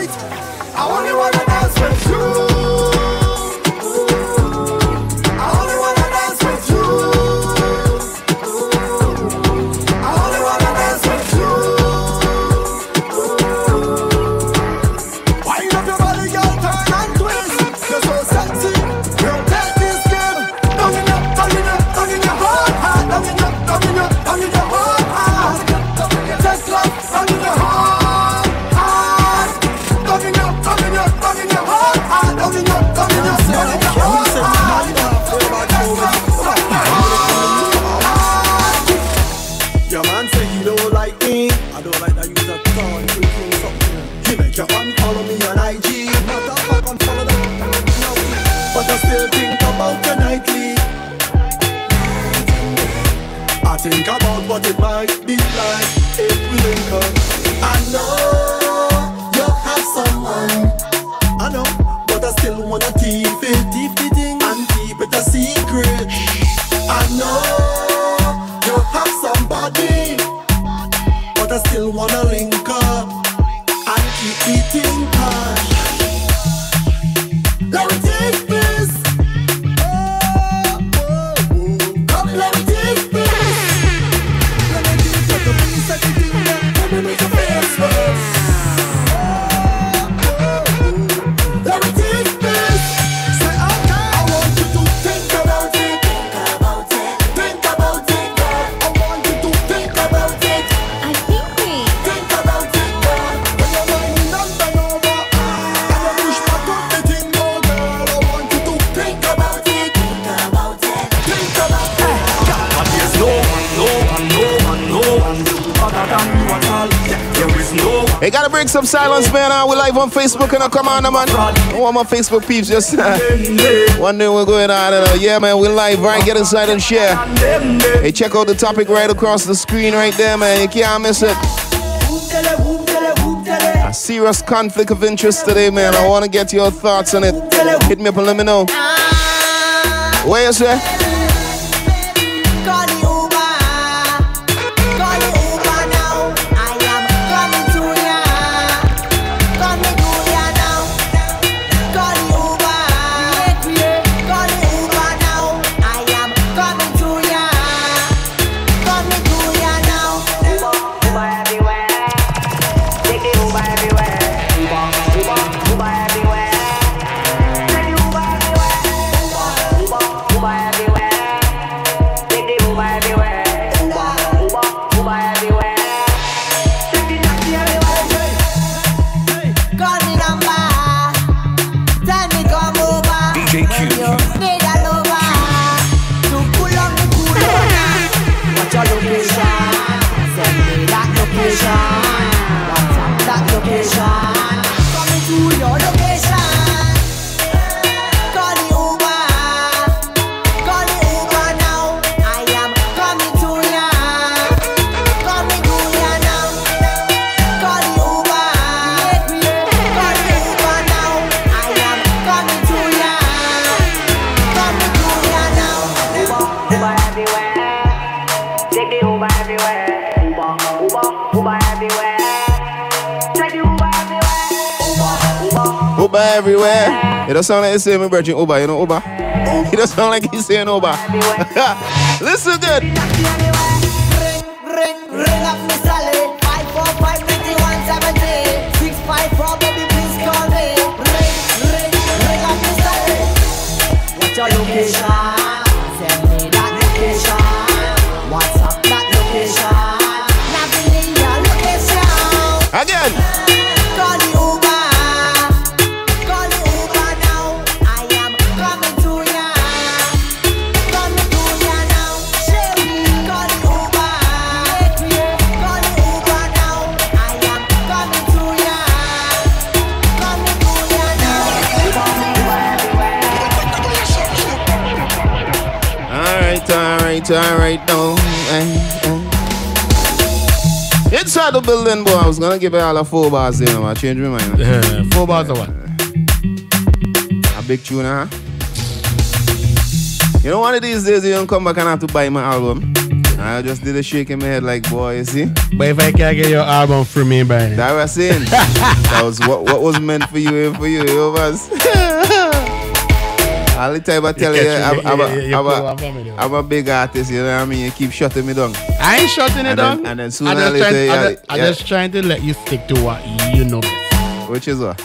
tonight. I only wanna dance with you. Think about what it might be like if we link up. I know you have someone, I know, but I still wanna keep it and keep it a secret. I know you have somebody, but I still wanna link up and keep it in touch. Let me take this. Come, let me take this. Hey, gotta break some silence, man. We live on Facebook and come on, man. I want my Facebook peeps just wondering what's going on. Yeah, man, we live, right? Get inside and share. Hey, check out the topic right across the screen right there, man. You can't miss it. A serious conflict of interest today, man. I want to get your thoughts on it. Hit me up and let me know. What you say? Uber everywhere. It doesn't sound like he's saying Virgin Uber, you know Uber? It doesn't sound like he's saying Uber. Listen good. Ring up me Sally. 545-9170. 654, baby, please call me. Ring up me Sally. What's your location? Send me that location. What's up that location? Nothing in your location. Again. Call the Uber. Call the Uber now. I am coming to ya. Coming to ya now. Call the Uber. Call the Uber now. I am coming to ya. Coming to ya now. All right, no. Inside the building, boy, I was gonna give it all a 4 bars, you know. I changed my mind. 4 bars or what? A big tune, huh? You know, one of these days you don't come back and have to buy my album. I just did a shake in my head like, boy, you see? But if I can't get your album from me, Brian. That was saying. That was what was meant for you and for you, was. All the time I tell you, I'm a big artist, you know what I mean? You keep shutting me down. I ain't shutting it down. And then sooner or later, I'm just trying to let you stick to what you know best. Which is what?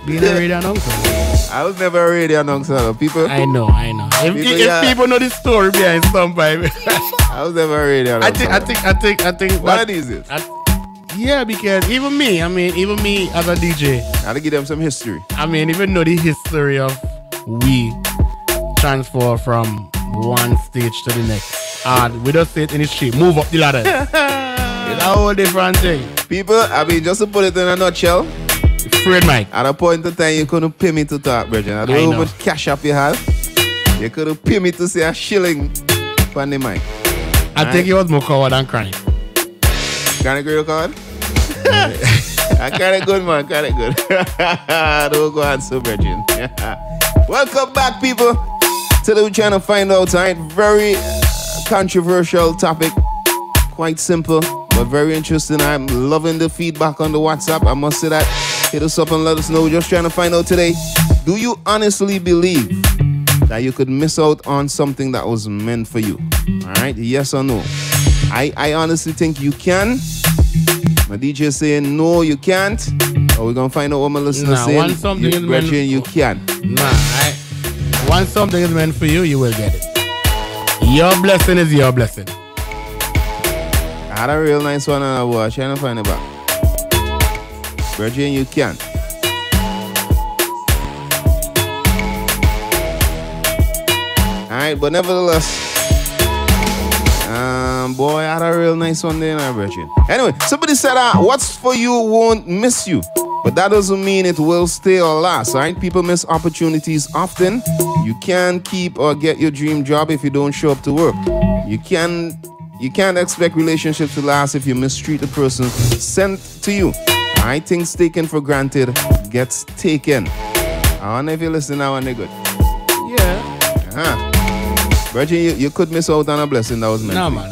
Being a radio announcer. I was never a radio announcer. People. I know. If people know the story behind somebody. I was never a radio announcer. I think. What are these? Yeah, because even me as a DJ. I had to give them some history. I mean, even know the history of we transfer from one stage to the next. And we just say it in the street, move up the ladder. It's a whole different thing. People, I mean, just to put it in a nutshell. Fred Mike. At a point in time, you couldn't pay me to talk, Bridget. I don't know how much cash up you have. You couldn't pay me to say a shilling on the mic. I think it was more coward than crying. Chronic real card? I carry good, man. Carry good. Don't go on so, Bridget. Welcome back, people, to the We're Trying to Find Out. Tonight, very controversial topic. Quite simple, but very interesting. I'm loving the feedback on the WhatsApp. I must say that. Hit us up and let us know. We're just trying to find out today. Do you honestly believe that you could miss out on something that was meant for you? All right, yes or no? I honestly think you can. My DJ is saying no, you can't. Or we're gonna find out what my listeners saying. Once something is meant you can. Once something is meant for you, you will get it. Your blessing is your blessing. I had a real nice one and I was trying to find it back. Virgin, you can. Alright, but nevertheless, boy, I had a real nice one there now, Virgin. Anyway, somebody said, what's for you won't miss you. But that doesn't mean it will stay or last, right? People miss opportunities often. You can't keep or get your dream job if you don't show up to work. You can't expect relationships to last if you mistreat the person sent to you. I think taken for granted gets taken. I wonder if you listen now and they're good. Yeah. Virgin, you could miss out on a blessing that was meant. No, man.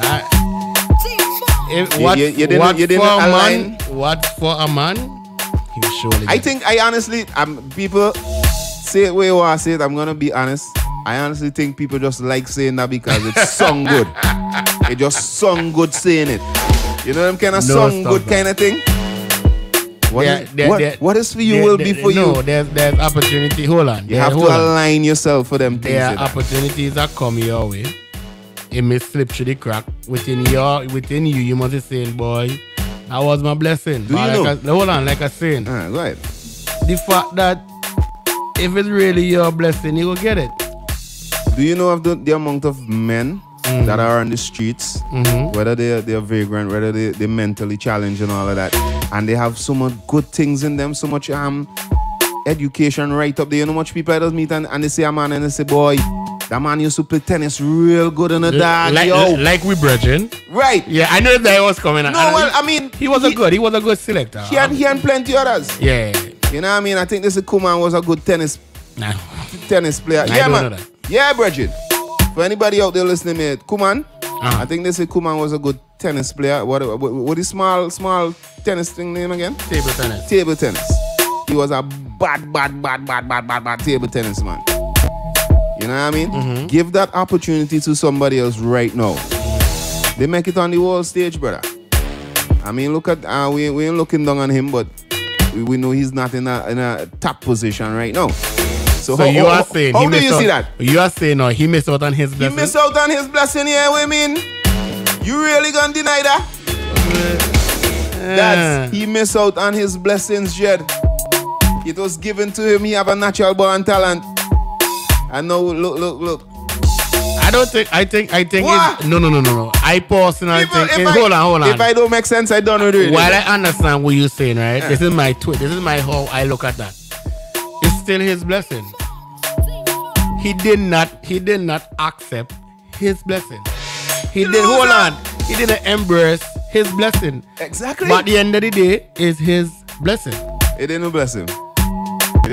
What for a man? He surely. I think I honestly, people say it where you want to say it. I'm gonna be honest. I honestly think people just like saying that because it's sung good. It just sung good saying it. You know them kind of sung good kind of thing. What is for you will be for you. No, there's opportunity. Hold on. You have to align yourself for them things. There are opportunities that come your way. It may slip through the crack. Within you, you must be saying, boy, that was my blessing. Do you know? Hold on, like I saying. Go ahead. The fact that if it's really your blessing, you will get it. Do you know of the amount of men that are on the streets, whether they're vagrant, whether they're mentally challenged and all of that, and they have so much good things in them, so much education right up there. You know much people I just meet and they say a man and they say, boy, that man used to play tennis real good in the dark. Like we brethren. Right. Yeah, I know that was coming. No, well, I mean, he was a good selector. He and plenty others. Yeah. You know what I mean? I think this Kuman was a good tennis player. Yeah, man. Yeah, Bridget. For anybody out there listening to me, Kuman, I think they say Kuman was a good tennis player. What is small tennis thing name again? Table tennis. Table tennis. He was a bad table tennis man. You know what I mean? Give that opportunity to somebody else right now. They make it on the world stage, brother. I mean, look at we ain't looking down on him, but we know he's not in a top position right now. So how do you see that? You are saying no, he missed out on his blessing. He missed out on his blessing, yeah, what I mean? You really gonna deny that? That's he missed out on his blessings, Jed. It was given to him. He have a natural born talent. And now look. I think it's no. I personally think hold on. If I don't make sense, I don't know it. While I understand what you're saying, right? This is my twist. This is my how I look at that. It's still his blessing. He did not accept his blessing. He didn't embrace his blessing. Exactly. But at the end of the day, is his blessing. It didn't bless him. He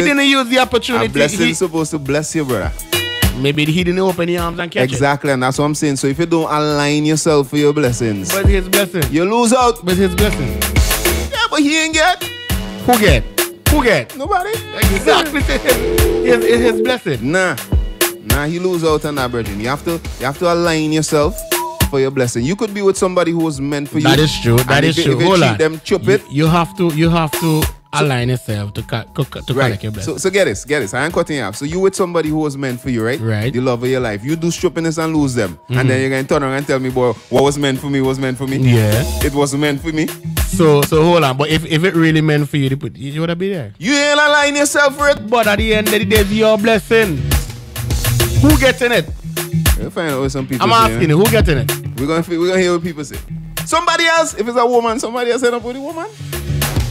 didn't use the opportunity. A blessing is supposed to bless you, brother. maybe he didn't open the arms and catch Exactly, and that's what I'm saying. So if you don't align yourself for your blessings, it. But his blessing. you lose out. But his blessing. Yeah, but he ain't get. Who get? Who get? Nobody. Exactly. His blessing. Nah, he lose out on that, brethren. You have to align yourself for your blessing. You could be with somebody who was meant for you. That is true. That is true. If you Hold treat on. them, chop it. You have to align yourself to collect your blessing. So get this. I ain't cutting you off. So you with somebody who was meant for you, right? Right. The love of your life. You do stupidness and lose them. And then you're going to turn around and tell me, boy, what was meant for me was meant for me. Yeah. It wasn't meant for me. So hold on. But if it really meant for you to put, you would have been there. You ain't align yourself for it. But at the end of the day, it's your blessing. Who gets in it? We'll find out what some people I'm say. asking you, who gets in it? We're gonna hear what people say. Somebody else, if it's a woman, somebody else end up with a woman.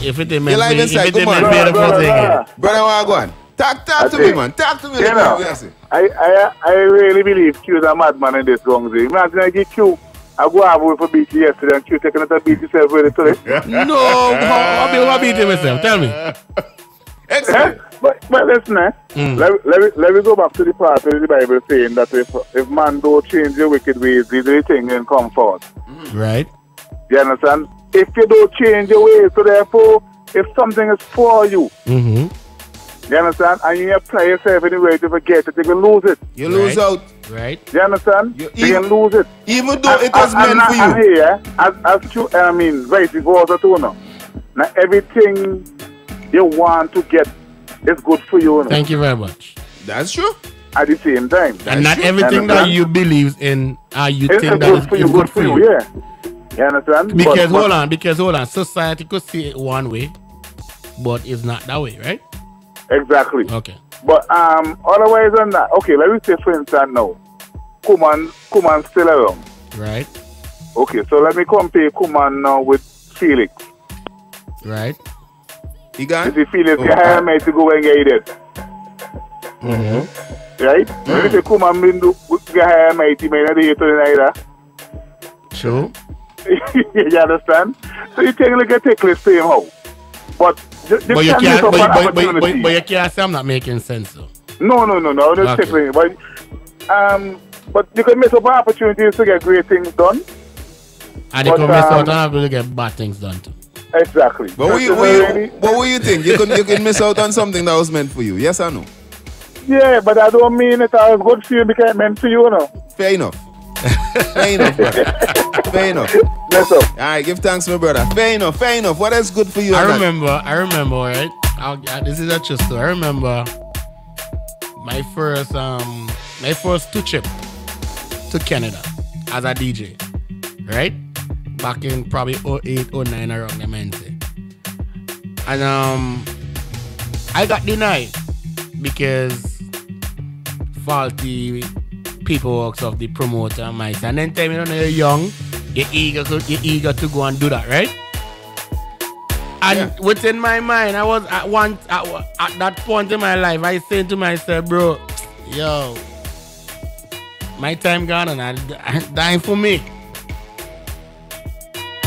If it ain't You meant like for you, this side, if it ain't good meant man. for you, the first thing. Brother, what go on? Talk to me, man. Talk to me. You know, I really believe Q is a madman in this wrong thing. Imagine I get Q. I go out with a beat yesterday and Q taking another beat himself ready today. No, I'll beat him myself. Tell me. Excellent. But listen, let me go back to the part of the Bible saying that if man don't change your wicked ways, the thing can come forth. Right. You understand? If you don't change your ways, so therefore, if something is for you, you understand? And you apply yourself in a way to forget it, you can lose it. You lose out. Right. You understand? You can lose it. Even though it was meant for you. And here, vice versa too now. Now everything you want to get is good for you. Thank you very much. That's true. At the same time. And not everything that you believe in, you it's think that good is for you, good for you. Yeah. You understand? Because hold on. Society could see it one way, but it's not that way, right? Exactly. Okay. But otherwise than that, okay, let me say for instance now, Kuman still around. Right. Okay, so let me compare Kuman now with Felix. Right. He gone? You see, Felix, you hire me to go and get it. Right? Let me say Kuman you hire me to make it either. True. You understand? So you take a look at the same how. But you can't say I'm not making sense though. No. Not okay. But you can miss up opportunities to get great things done. And you can miss out on able to get bad things done too. Exactly. But what you think? You can miss out on something that was meant for you. Yes or no? Yeah, but I don't mean it was good for you because it meant for you, no. Fair enough. Fair enough, brother. Fair enough. Yes, sir. Alright, give thanks, my brother. Fair enough. What is good for you? I remember, right? This is a true story. I remember my first tour trip to Canada as a DJ, right? Back in probably 08, 09 around the Mense. And I got denied because faulty paperwork of the promoter and myself. And then tell me, you're young, you're eager to go and do that, right? And within my mind, I was at that point in my life, I said to myself, bro, yo, my time gone and I'm dying for me.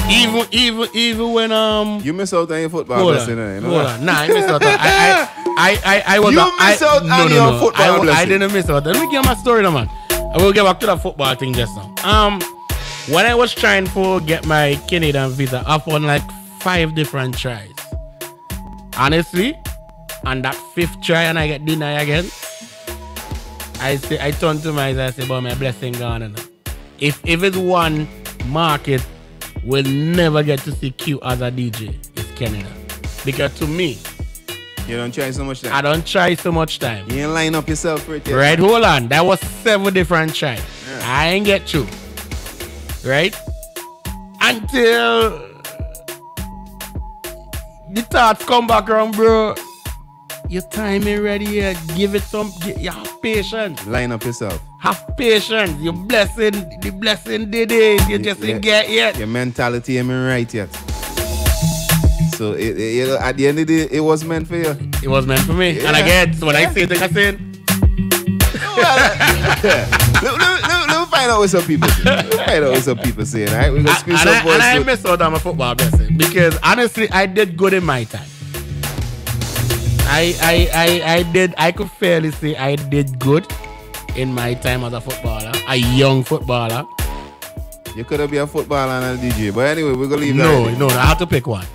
Even when you miss out on your football blessing, hold on. Nah, I missed out. I was. You missed out on your football blessing. I didn't miss out. Let me get my story now, man. I will get back to the football thing just now. When I was trying to get my Canadian visa, I found like 5 different tries. Honestly, on that 5th try and I get denied again, I turned to myself, I say, but my blessing gone. And if it's one market will never get to see Q as a DJ, it's Canada. Because to me, you don't try so much time. I don't try so much time. You ain't line up yourself for it yet. Right, hold on. That was 7 different tries. Yeah. I ain't get through. Right? Until the thoughts come back around, bro. Your time ain't ready yet. Give it some. You have patience. Line up yourself. Have patience. The blessing did it. You just didn't get yet. Your mentality ain't right yet. So at the end of the day, it was meant for you. It was meant for me. Yeah. And again, so when I say it, I say it. Let me find out what some people say. Right? We're gonna squeeze some voice. And I missed out on my football blessing because honestly, I did good in my time. I could fairly say I did good in my time as a footballer, a young footballer. You could have been a footballer and a DJ. But anyway, we're going to leave that. No, I have to pick one.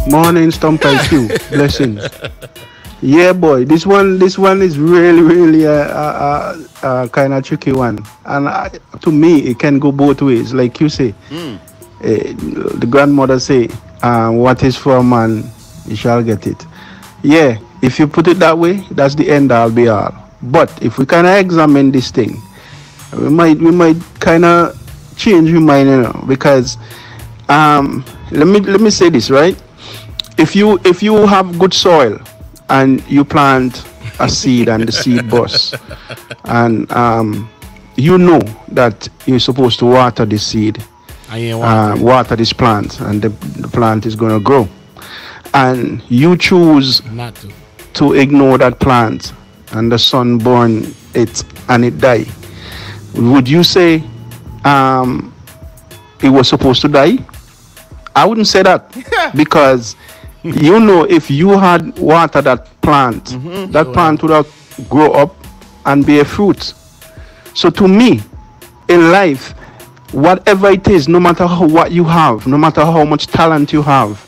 Morning, Stump IQ. Blessings. Yeah, boy. This one is really a kind of tricky one. And to me, it can go both ways. Like you say, the grandmother say, what is for a man, he shall get it. Yeah, if you put it that way, that's the end all be all. But if we kind of examine this thing, we might kind of change your mind, you know, because let me say this, right? If you have good soil and you plant a seed and the seed busts, and you know that you're supposed to water this seed, water this plant, and the plant is going to grow, and you choose not to ignore that plant, and the sun burn it and it die, would you say it was supposed to die? I wouldn't say that because you know, if you had watered that plant, that plant would have grow up and bear fruit. So to me, in life, whatever it is, no matter what you have, no matter how much talent you have,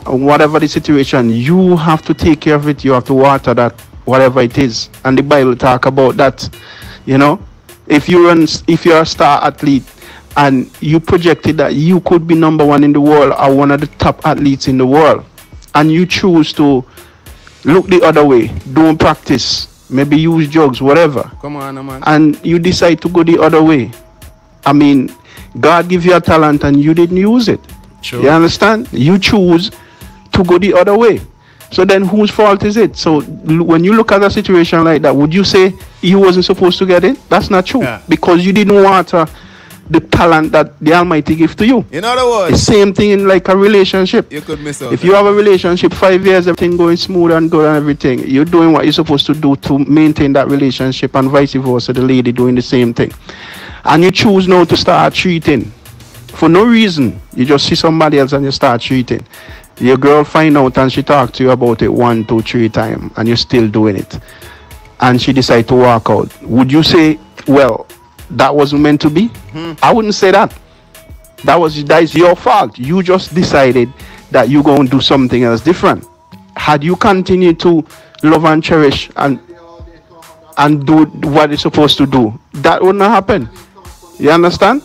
whatever the situation, you have to take care of it. You have to water that, whatever it is. And the Bible talk about that. You know, if you're a star athlete and you projected that you could be number one in the world or one of the top athletes in the world, and you choose to look the other way, don't practice, maybe use drugs, whatever. Come on, man. And you decide to go the other way. I mean, God give you a talent and you didn't use it. Sure. You understand? You choose to go the other way. So then whose fault is it? So when you look at a situation like that, would you say you wasn't supposed to get it? That's not true. Yeah. Because you didn't water the talent that the Almighty gave to you. In other The words, same thing in like a relationship. you could miss out. If you have a relationship, 5 years, everything going smooth and good and everything, you're doing what you're supposed to do to maintain that relationship, and vice versa, the lady doing the same thing. And you choose now to start treating for no reason. You just see somebody else and you start treating. Your girl find out and she talk to you about it 1, 2, 3 times, and you're still doing it. And she decide to walk out. Would you say, well, that wasn't meant to be? I wouldn't say that. That is your fault. You just decided that you're going to do something else different. Had you continued to love and cherish and do what you're supposed to do, that wouldn't happen. You understand?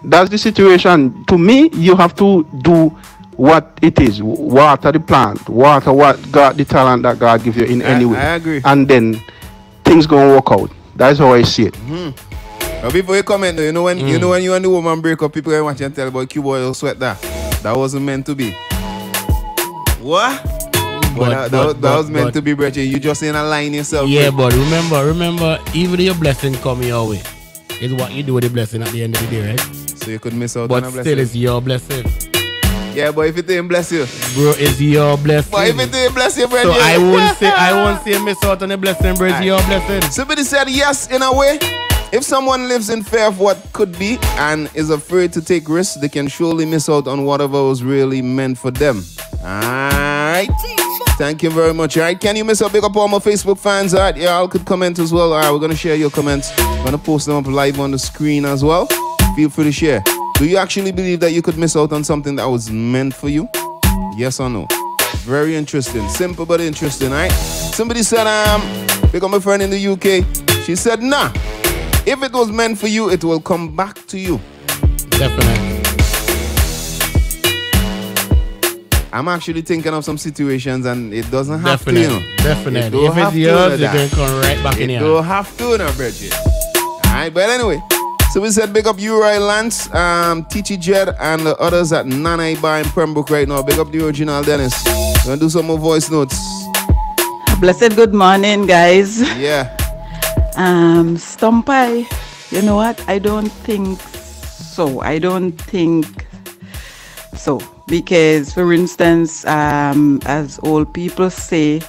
That's the situation. To me, you have to do what it is. Water the plant. Water what God, the talent that God gives you in any way. I agree. And then things gonna work out. That's how I see it. But before you comment, though, you know when you and the woman break up, people are watching and tell about Cuba, you'll sweat that. That wasn't meant to be. What? That was meant to be, Breccia. You just in a line yourself. Yeah, but remember, even your blessing come your way. It's what you do with the blessing at the end of the day, right? So you could miss out But on a still, blessing. it's your blessing. Yeah, but if it didn't bless you. Bro, it's your blessing. But if it didn't bless you, Breccia. So I won't say miss out on the blessing, bro. It's your blessing. Somebody said yes in a way. If someone lives in fear of what could be and is afraid to take risks, they can surely miss out on whatever was really meant for them. Alright. Thank you very much. Alright, can you miss out? Big up all my Facebook fans. Alright, y'all could comment as well. Alright, we're gonna share your comments. We're gonna post them up live on the screen as well. Feel free to share. Do you actually believe that you could miss out on something that was meant for you? Yes or no? Very interesting. Simple but interesting, alright? Somebody said, big up my friend in the UK. She said, nah. If it was meant for you, it will come back to you. Definitely. I'm actually thinking of some situations and it doesn't have to, you know. Definitely. If it's yours, it can come right back in It here. don't have to, no, Bridget. Alright, but anyway. So we said big up Uri Lance, Tichi Jed, and the others at Nana Bar in Pembroke right now. Big up the original Dennis. We're gonna do some more voice notes. Blessed good morning, guys. Yeah. Stumpy, you know what? I don't think so. Because, for instance, as old people say,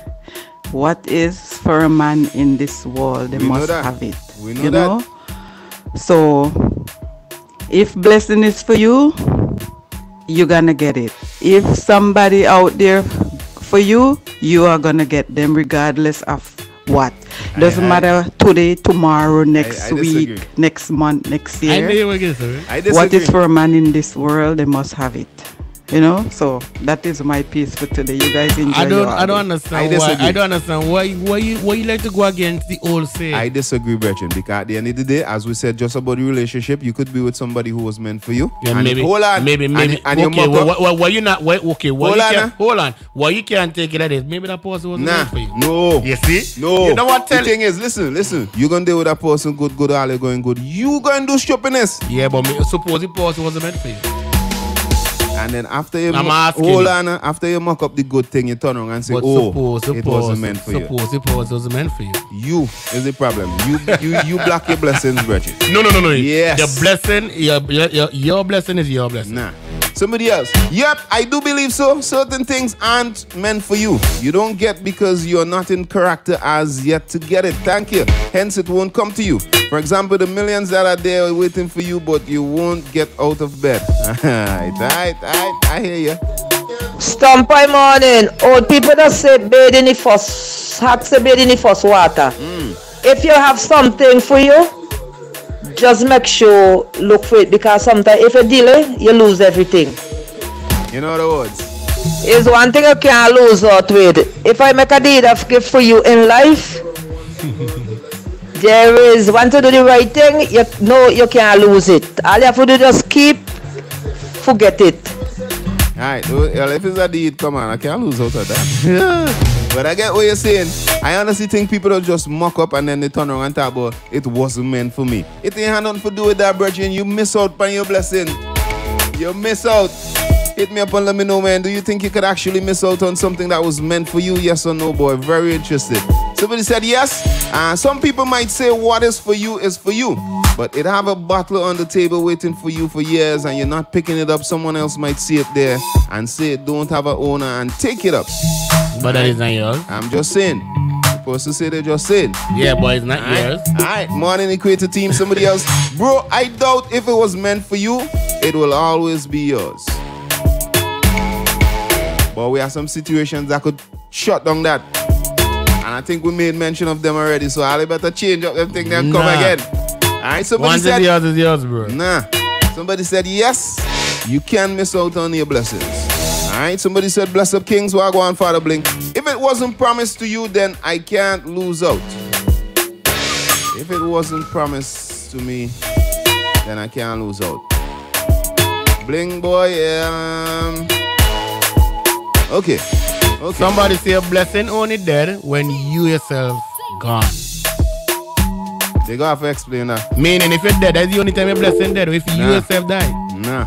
what is for a man in this world, they must have it. We know that. So, if blessing is for you, you're gonna get it. If somebody out there for you, you are gonna get them regardless of what. Doesn't matter today, tomorrow, next week, next month, next year. What is for a man in this world, they must have it. You know, so that is my piece for today. You guys enjoy. I don't understand why. I don't understand why you like to go against the old saying. I disagree, Bertrand, because at the end of the day, as we said just about the relationship, you could be with somebody who was meant for you. Yeah, and maybe. Hold on. Maybe. And okay. Why you not? Okay. Hold on. Why you can't take it at this? Maybe that person wasn't meant for you. No. You see? No. You know what? The thing is, listen. You gonna deal with that person good, all going good. You gonna do stupidness. Yeah, but suppose the person wasn't meant for you. And then after you after you mock up the good thing, you turn around and say, it wasn't meant for you. Suppose it wasn't meant for you. You is the problem. You block your blessings, Bridget. No. Yes. The blessing, your blessing is your blessing. Nah. Somebody else. Yep, I do believe so. Certain things aren't meant for you. You don't get because you're not in character as yet to get it. Thank you. Hence, it won't come to you. For example, the millions that are there waiting for you, but you won't get out of bed. Alright, I hear you. Stump by morning. Old people that say bathe in the first, hot say bathe in the first water. If you have something for you, just make sure look for it, because sometimes if you delay, you lose everything. You know the words. Is one thing you can't lose out with. If I make a deed of gift for you in life, there is want to do the right thing, you know you can't lose it. All you have to do is just forget it. Alright, well, if it's a deed, come on, I can't lose out of that. But I get what you're saying. I honestly think people don't just mock up and then they turn around and talk about it wasn't meant for me. It ain't had nothing to do with that, Virgin. You miss out on your blessing. You miss out. Hit me up and let me know, man. Do you think you could actually miss out on something that was meant for you? Yes or no, boy? Very interested. Somebody said yes. Some people might say what is for you is for you. But it have a bottle on the table waiting for you for years and you're not picking it up. Someone else might see it there and say it don't have an owner and take it up. But that is not yours. I'm just saying. The person say they just said. Yeah, but it's not yours. Alright, morning Equator team. Somebody else. Bro, I doubt if it was meant for you, it will always be yours. But we have some situations that could shut down that. And I think we made mention of them already. So I better change up them thing and come again. Alright, somebody once said yours is yours, bro. Nah. Somebody said yes, you can miss out on your blessings. Alright, somebody said bless up kings, while go on Father Blink. If it wasn't promised to you, then I can't lose out. If it wasn't promised to me, then I can't lose out. Bling boy, okay. Somebody say a blessing only dead when you yourself gone. They gotta have to explain that. Meaning if you're dead, that's the only time your blessing dead. If you yourself die. Nah.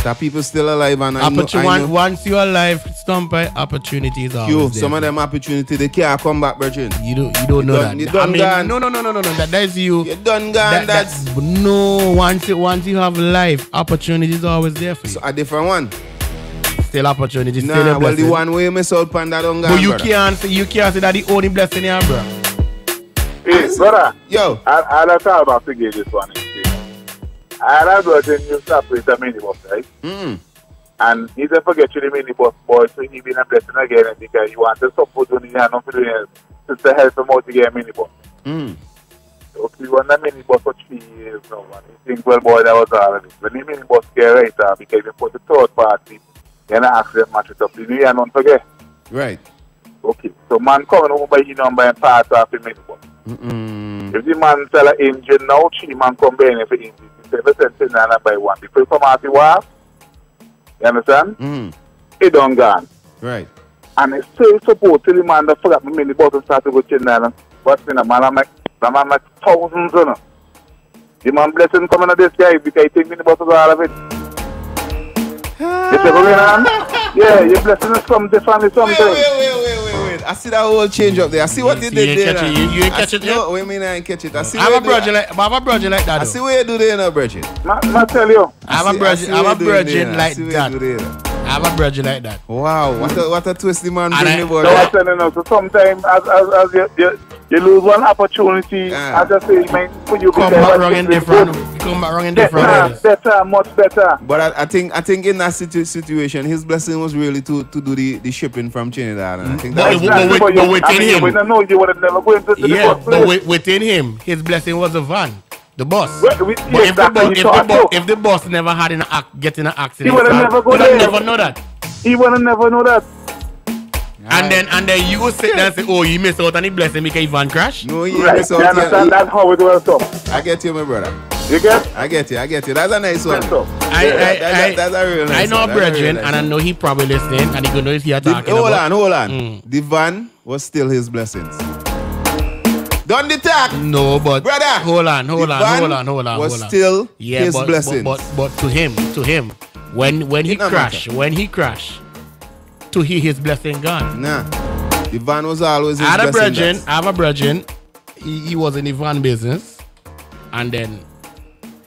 That people still alive and I know. Once you're alive, Stumpy, opportunities are always there. Some of them opportunity they can't come back, Virgin. You don't know that. You done gone. No. That's you. You done gone. No. Once you have life, opportunities are always there for you. So a different one. Still opportunities. Nah, still a well the one way you miss out on that don't gone. But you can't say that the only blessing here, bro. Hey, brother. Yo. I'll talk about to get this one. I got a new stop with the minibus, right? And he didn't forget you the minibus boy, so he been a blessing again because you want to support when you are not doing it just to help him out to get a minibus. So he won the minibus for 3 years now, and he thinks, well, boy, that was all of it. When the minibus get right, because he put the third party, then I ask them match it up. You know, don't forget. Right. Okay, so man coming home by his number and part off the minibus. If the man sell an engine now, 3 man come by and if the engine. 7% and buy one. Before you come out the war, you understand? It done gone. Right. And it's still supposed to the man that forgot my mini bottle started with Chin. But you know, man, I make thousands on it. The man blessing coming at this guy because he take mini bottles all of it. You see what I'm saying? Yeah, your blessing is from the family sometimes. Wait. I see that whole change up there. I see what you did there. You ain't catch it yet? No, wait a minute, I ain't catch it. I see I have a virgin like that. I see what you do there now, Virgin. I tell you. I have a virgin like that. I have a virgin like that. Wow, what a twist the man bring the boy. So I tell you now, so sometimes as You lose one opportunity. I just say, man, for you come back wrong in different. Come back wrong in different. Better, much better. But I think in that situation, his blessing was really to do the shipping from Trinidad. And I think but within him, we don't know you would have never going to the yeah, but within him, his blessing was the van, the boss. But if the boss never had get in an accident, he would have never go there. Never know that. He would have never know that. And then you will sit there and say, oh, you missed out on the blessing because Ivan crashed? No, he right. missed out. You understand? That's how it was up. I get you, my brother. You get? I get you. That's a nice one. That's a real nice I know one. Brethren, and I know he probably listening, and he gonna know he's talking hold about. Hold on. The van was still his blessings. Done the talk. No, but brother, hold on. Was still his blessings. But to him, when he crashed, to hear his blessing gone. Nah, the van was always his blessing. I have a brethren. He was in the van business, and then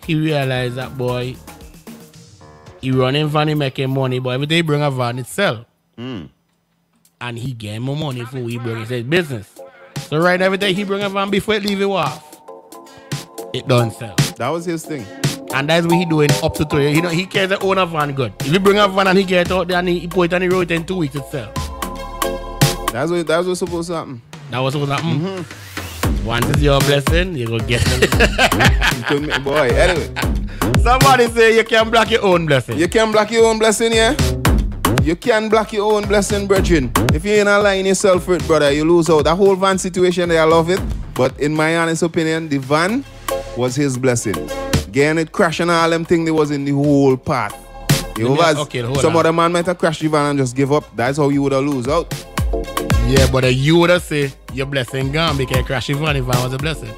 he realized that boy, he running van, he making money, but every day he bring a van, it sell. And he get more money for he bring his business. So right every day he bring a van before it leave it off. It don't sell. That was his thing. And that's what he doing up to 3 years. He cares to own a van good. If he bring a van and he get out there and he put it on the road in 2 weeks it sell. That was supposed to happen. That was supposed to happen. Once it's your blessing, you go get it. Boy, anyway. Somebody say you can block your own blessing. You can block your own blessing, yeah? You can block your own blessing, brethren. If you ain't align yourself with it, brother, you lose out. That whole van situation there, I love it. But in my honest opinion, the van was his blessing. Getting it crashing all them things that was in the whole path. Some other man might have crashed the van and just give up. That's how you would have lose out. Yeah, but you would have said your blessing gone because crash the van if I was a blessing.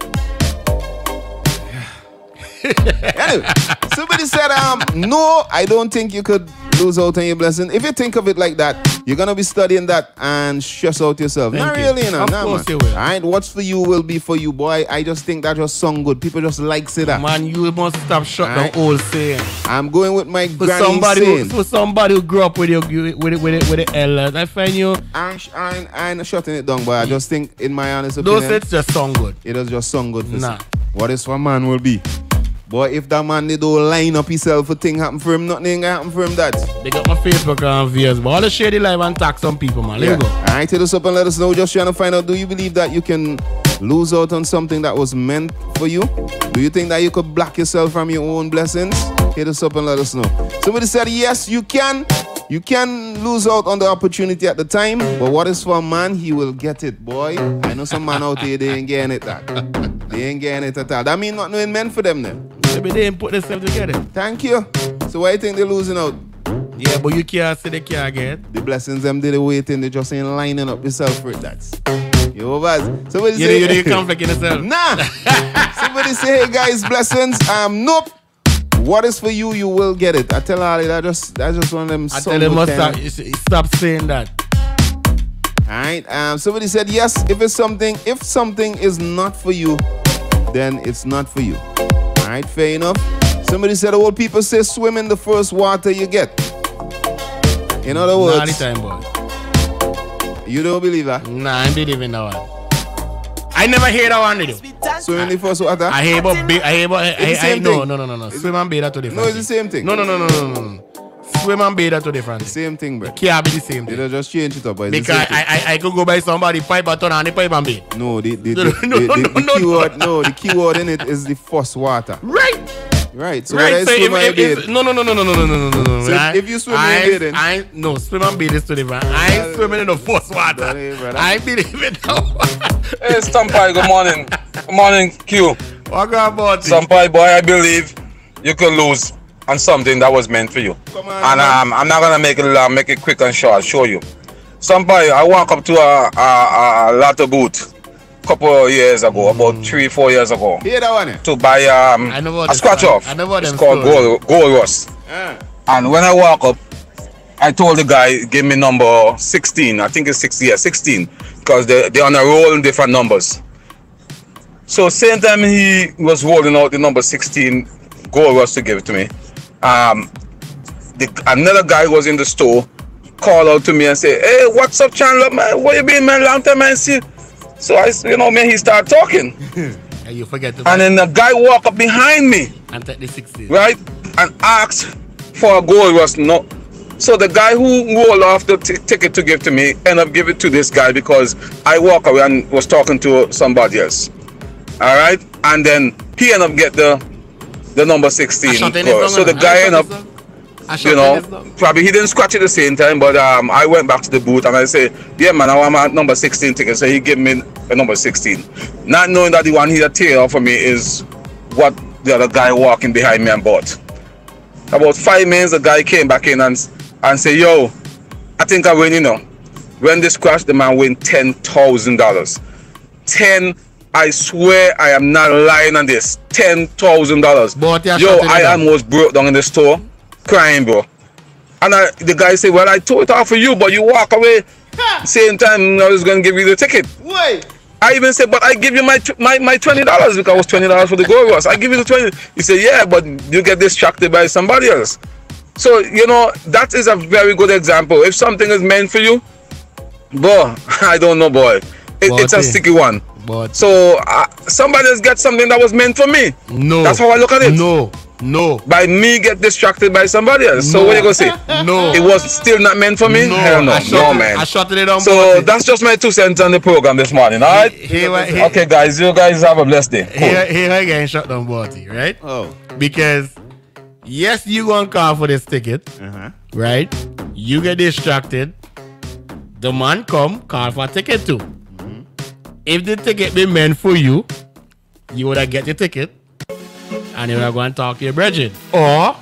Anyway, somebody said, no, I don't think you could lose out on your blessing. If you think of it like that, you're going to be studying that and stress out yourself. Not really, you know. Of course you will. All right, what's for you will be for you, boy. I just think that just sung good. People just like say that. Man, you must stop shut the old saying. I'm going with my granny saying. For somebody who grew up with the elders, I find you. I ain't shutting it down, but I just think, in my honest opinion, those it's just sung good. It does just sung good. Nah. What is for man will be. But if that man they don't line up himself for thing happen for him, nothing ain't gonna happen for him that. They got my Facebook and views, but all the shady live and tag some people, man. Let go. Alright, hit us up and let us know. Just trying to find out, do you believe that you can lose out on something that was meant for you? Do you think that you could block yourself from your own blessings? Hit us up and let us know. Somebody said, yes, you can. You can lose out on the opportunity at the time, but what is for a man, he will get it, boy. I know some man out there, they ain't getting it that. They ain't getting it at all. That means not knowing meant for them then. Maybe they ain't put themselves together. Thank you. So why you think they're losing out? Yeah, but you can't say they can't get. The blessings them did waiting, they just ain't lining up yourself for it. That's yo, Baz. Somebody say you conflict in yourself. Nah. Somebody say, hey guys, blessings. Nope. What is for you, you will get it. I tell Ali that's just one of them. I tell him stop saying that. Alright. Somebody said yes, if something is not for you, then it's not for you. Alright, fair enough. Somebody said old people say swim in the first water you get. In other words, not the time, boy. You don't believe that? Nah, I believe in that one. I never hear that one, though. Swim in the first water? I hear about no. Swim and bathe are two different. No, it's the same thing. No. Swim and bathe are two different. The same thing, bro. It can't be the same thing. They just change it up, but because I could go by somebody pipe and turn on the pipe and bathe. No, the keyword in it is the first water. Right. So right. So if no. So if you swim and bathe, no, swim and bathe is two different. I ain't swimming in the first water. I believe it now. Hey, Stampai, good morning. Good morning, Q. What about it? Stampai, boy, I believe you could lose on something that was meant for you. Come on, and I'm not gonna make it quick and short. I'll show you. Stampai, I walk up to a lotto booth a couple of years ago, about 3-4 years ago. Hear that one? To buy a scratch off. It's called Gold Rust. And when I walk up, I told the guy, give me number 16. I think it's 16. Because they're on a roll in different numbers. So same time he was rolling out the number 16 Gold Rust to give it to me. Another guy was in the store, called out to me and said, hey, what's up, Chandler, man? Where you been, man? Long time I see. So he start talking. And you forget and then the guy walk up behind me. And take the 60. Right? And asked for a gold rush. No. So the guy who rolled off the ticket to give to me ended up giving it to this guy because I walked away and was talking to somebody else. Alright? And then he ended up get the number 16. So the guy ended up, probably he didn't scratch it at the same time, but I went back to the booth and I said, yeah man, I want my number 16 ticket. So he gave me a number 16. Not knowing that the one he had tear off for me is what the other guy walking behind me and bought. About 5 minutes, the guy came back in and said, yo, I think I win, When this crashed, the man win $10,000. 10, I swear I am not lying on this. $10,000. Yo, I almost broke down in the store, crying, bro. And the guy said, well, I told it off for you, but you walk away. Same time, I was going to give you the ticket. Wait. I even said, but I give you my $20 because it was $20 for the gold rush. I give you the 20. He said, yeah, but you get distracted by somebody else. So, that is a very good example. If something is meant for you, boy, I don't know, boy. It's a sticky one. So, somebody has got something that was meant for me. No. That's how I look at it. No. By me get distracted by somebody else. So what you gonna say? No. It was still not meant for me? No. Hell no. No, man. I shut it down. So that's just my 2 cents on the program this morning, alright? Okay, guys, you guys have a blessed day. Cool. Here I get shut down, Borty, right? Oh. Because, yes, you gonna call for this ticket, right? You get distracted. The man come, call for a ticket too. If the ticket be meant for you, you would have get the ticket. And you would have gone and talk to your brethren. Or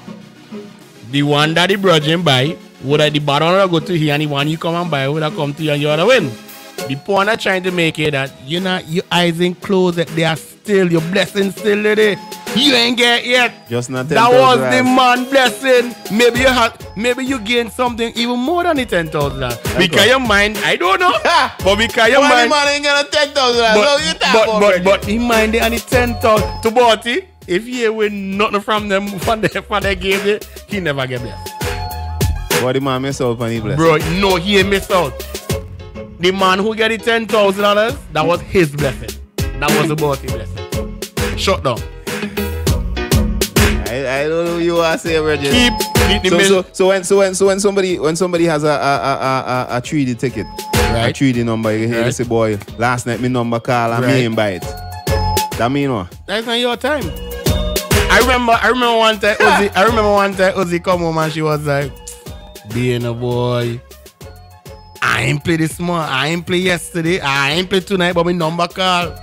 the one that the brethren buy, would have the bottom would have go to here and the one you come and buy would have come to you and you would have win. The point I'm trying to make it that your eyes ain't closed, that they are still, your blessing still there. You ain't get yet. Just not 10,000. That was the man blessing. Maybe you gain something even more than the 10,000. Because your mind, I don't know. But because your mind. Man ain't gonna 10,000. But he mind it and the 10,000 to Borty. If he win nothing from them for their game, he never get blessed. What the man miss out on he blessed? Bro, no, he ain't miss out. The man who get the $10,000, that was his blessing. That was the Borty blessing. Shut down. I don't know what you are saying, Reggie. Keep the middle. So when somebody has a 3D ticket, right. A 3D number, you hear they say, boy, last night my number call and me ain't buy it. That mean what? That's not your time. I remember one time Uzi come home and she was like, being a boy, I ain't play this morning, I ain't play yesterday, I ain't play tonight, but my number call.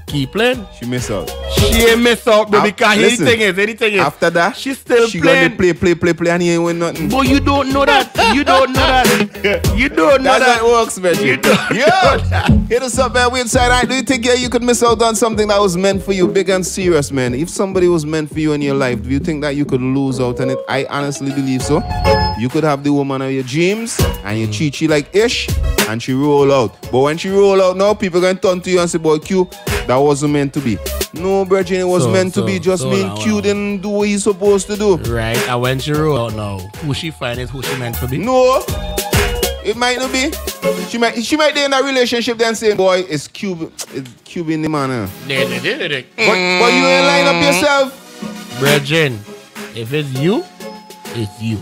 Keep playing. She miss out. She ain't miss out, baby, because anything is. After that, she still she playing. She gonna play and he ain't win nothing. But you don't know that. You don't know that. You don't know That's that. how it works, Reggie. You don't know that. Hit us up, man. We inside. Right? Do you think you could miss out on something that was meant for you, big and serious, man? If somebody was meant for you in your life, do you think that you could lose out on it? I honestly believe so. You could have the woman of your dreams and you treat she like ish and she roll out. But when she roll out now, people gonna turn to you and say, boy, Q, that wasn't meant to be. No, Bridget, it was meant to be. Just mean Q didn't do what he's supposed to do. Right, and when she roll out now, who she find is who she meant to be? No, it might not be. She might be in a relationship then saying, boy, it's Q in the man. But you ain't line up yourself. Bridget, if it's you, it's you.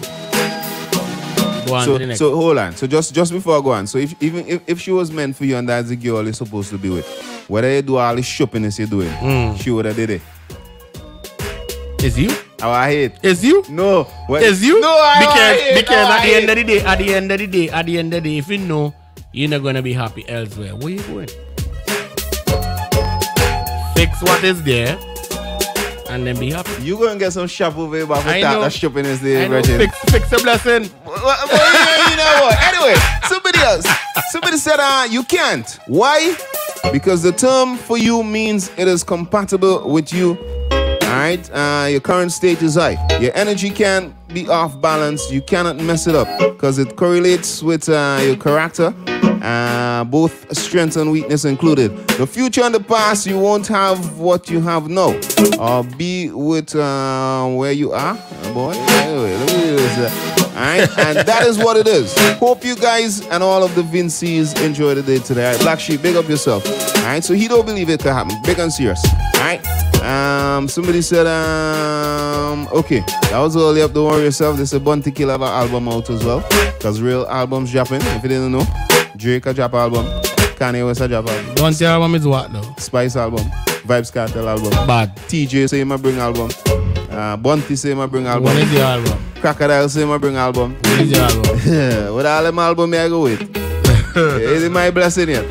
Go on to the next. So hold on. So just before I go on. So if she was meant for you and that's the girl you're supposed to be with, whether you do all the shopping as you're doing, she would have did it. It's you? Oh, I hate. It's you? No. It's you? No, because at the end of the day, if you know you're not gonna be happy elsewhere, where you going? Fix what is there and then be happy. You gonna get some shop over here, but that shopping is there, Reggie. Fix the blessing. You know what? Anyway, somebody said you can't. Why? Because the term for you means it is compatible with you. Alright? Your current state is high. Your energy can't be off balance. You cannot mess it up because it correlates with your character. Both strength and weakness included. The future and the past, you won't have what you have now. Or be with where you are. Boy, anyway, let me do this. Alright? And that is what it is. Hope you guys and all of the Vincies enjoy the day today. Alright, Black Sheep, big up yourself. Alright, so he don't believe it could happen. Big and serious. Alright. Somebody said, okay, that was all you have to worry yourself. They said Bunty Kill have an album out as well. Because real albums dropping, if you didn't know. Drake a drop album. Kanye West a drop album. Bunty album is what though? Spice album. Vibes Cartel album. Bad. TJ say him a bring album. Bunty say him a bring album. What is the album? Crocodile say him a bring album. What is the album? What all them album I go with? Is it my blessing yet?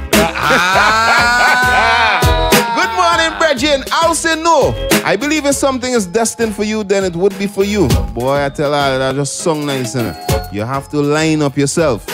Good morning, Bridget. I'll say no. I believe if something is destined for you, then it would be for you. Boy, I tell her that just sung nice, innit? You have to line up yourself.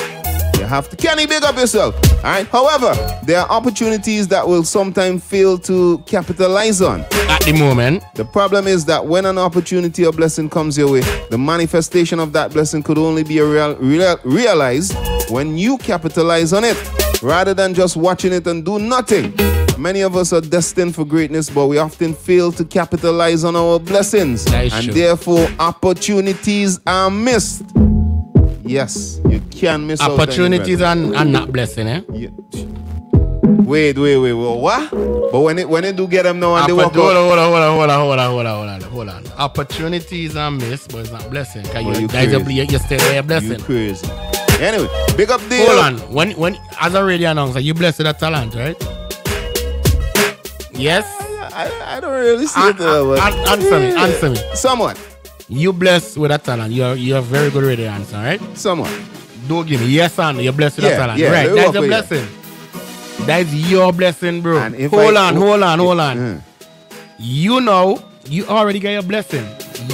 You have to, Kenny, big up yourself. Alright. However, there are opportunities that will sometimes fail to capitalize on. At the moment. The problem is that when an opportunity or blessing comes your way, the manifestation of that blessing could only be realized when you capitalize on it, rather than just watching it and do nothing. Many of us are destined for greatness, but we often fail to capitalize on our blessings. And therefore, opportunities are missed. Yes, you can miss opportunities and not blessing, eh? Yeah. Wait, what? But when they do get them now and they walk out. Hold on. Opportunities are missed, but it's not blessing. Cause you stay there, blessing. You crazy. Anyway, big up the. Hold on. When as a radio announcer, you blessed with a talent, right? Yes. I don't really see it. Answer me. Somewhat. You blessed with a talent. You're a very good radio answer, right? Somewhat. Don't give me yes and you're blessed with a talent. Yeah, right. That's a blessing. That's your blessing, bro. Hold on. You know, you already got your blessing.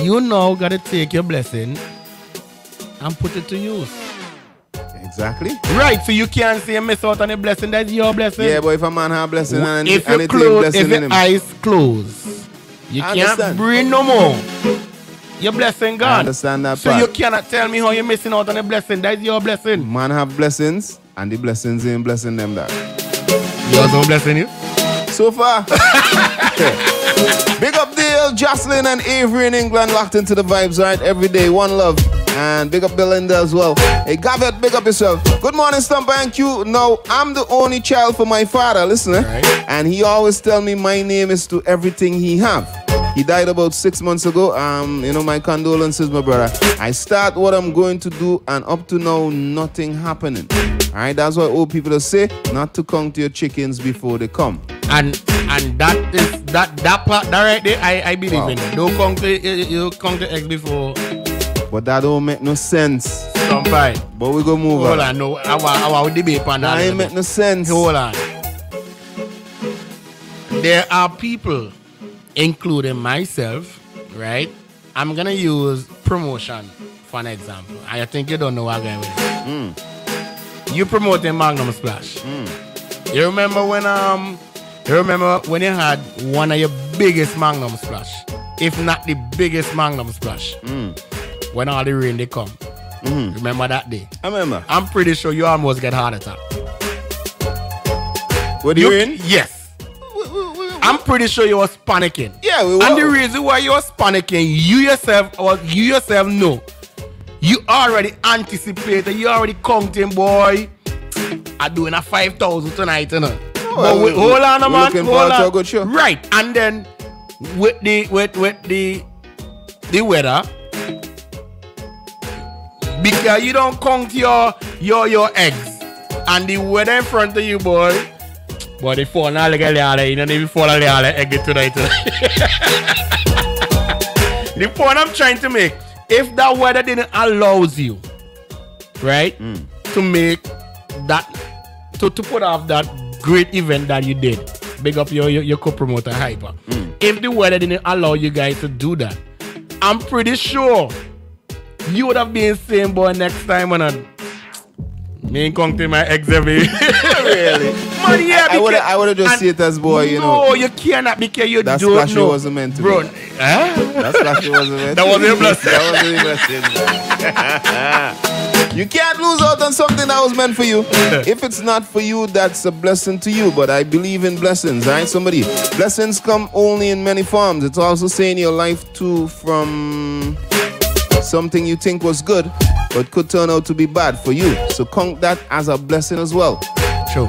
You now gotta take your blessing and put it to use. Exactly. Right, so you can't say miss out on a blessing. That's your blessing. Yeah, but if a man have a blessing and if anything blessing if your eyes closed, you can't breathe no more. Your blessing gone. I understand that so part. You cannot tell me how you're missing out on a blessing. That's your blessing. Man have blessings, and the blessings ain't blessing them that. Yours don't blessing you? So far. Big up Dale, Jocelyn, and Avery in England, locked into the vibes, right? Every day, one love. And big up Belinda as well. Hey, Gavet, big up yourself. Good morning, Stumper and Q. Now, I'm the only child for my father, listen, right. And he always tell me my name is to everything he have. He died about 6 months ago. My condolences, my brother. I start what I'm going to do, and up to now, nothing happening. Alright, that's why old people say not to count your chickens before they come. And that is that part that right there, I believe in. Don't count the eggs before. But that don't make no sense. Somebody. But we go move on. Hold on, no. I will debate on that. That ain't make no sense. Hold on. There are people, including myself, right? I'm gonna use promotion for an example. I think you don't know what I'm going with it. You promoting Magnum Splash. You remember when you had one of your biggest Magnum Splash, if not the biggest Magnum Splash, when all the rain they come. Remember that day? I remember. I'm pretty sure you almost get heart attack. What the rain? Yes. I'm pretty sure you was panicking. Yeah, we were. And the reason why you was panicking, you yourself know. You already anticipated, you already counting, boy. I'm doing a 5,000 tonight, you know. Well, hold on, man. Hold on. A good show. Right, and then with the weather, because you don't count your eggs, and the weather in front of you, boy. But they fall now like you know, they fall like egg tonight. The point I'm trying to make, if that weather didn't allows you, right, to make that, to put off that great event that you did, big up your co-promoter Hyper. If the weather didn't allow you guys to do that, I'm pretty sure you would have been saying, boy, next time when I ain't counting my eggs every. Really? Man, yeah, I would have just seen it as, boy, you know. No, you cannot because you that don't know. That splash wasn't meant to bro, be. That splash wasn't meant to be. That wasn't a blessing. That wasn't a blessing. You can't lose out on something that was meant for you. If it's not for you, that's a blessing to you. But I believe in blessings, right? Somebody. Blessings come only in many forms. It's also saying your life too from something you think was good, but could turn out to be bad for you. So count that as a blessing as well. True.